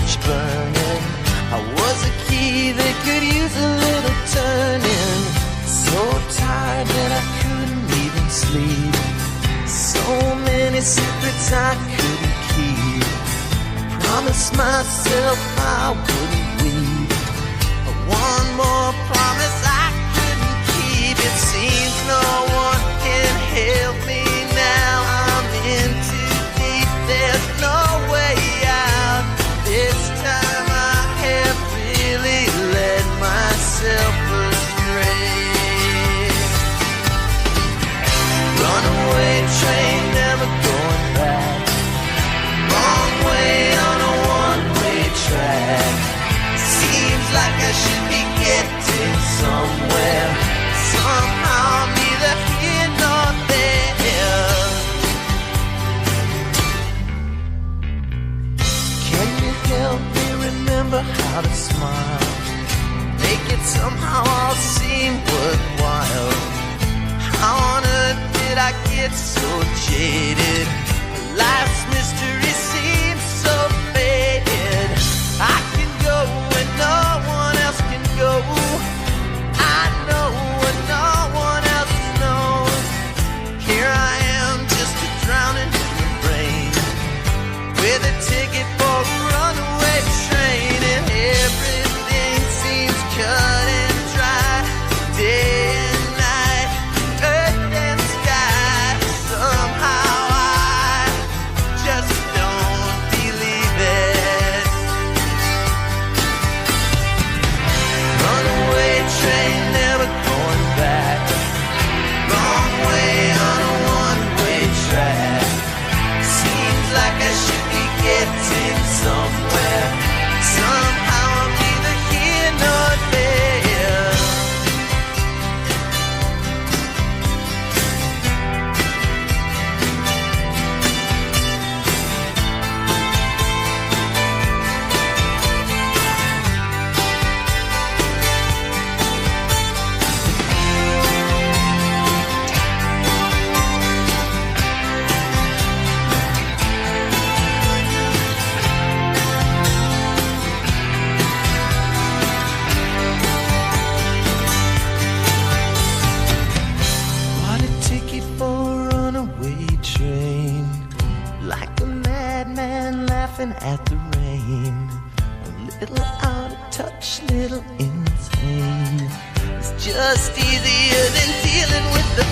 torch burning. I was a key that could use a little turning. So tired that I couldn't even sleep. So many secrets I couldn't keep. Promised myself I wouldn't weep. One more promise I couldn't keep. It seems no one can help me now. I'm in too deep, there's no way out. This time I have really led myself astray. Runaway train, never going back. Wrong way on a one-way track. Seems like I should be getting somewhere. Somehow I'm neither here nor there. Can you help me remember how to smile? Make it somehow all seem worthwhile. How on earth did I get so jaded? Life's mystery seems so faded. I can go when no one else can go. I know what no one else knows. Here I am, just a drowning in the rain, with a ticket for a runaway train, and everything seems cut and dry. Day and night, earth and sky. Somehow I just don't believe it. Runaway train, never going back. Wrong way on a one-way track. Seems like I should be getting somewhere. Somehow I'm neither here nor there. Bought a ticket for a runaway train, like a madman laughing at the rain. A little out of touch, little insane. It's just easier than dealing with the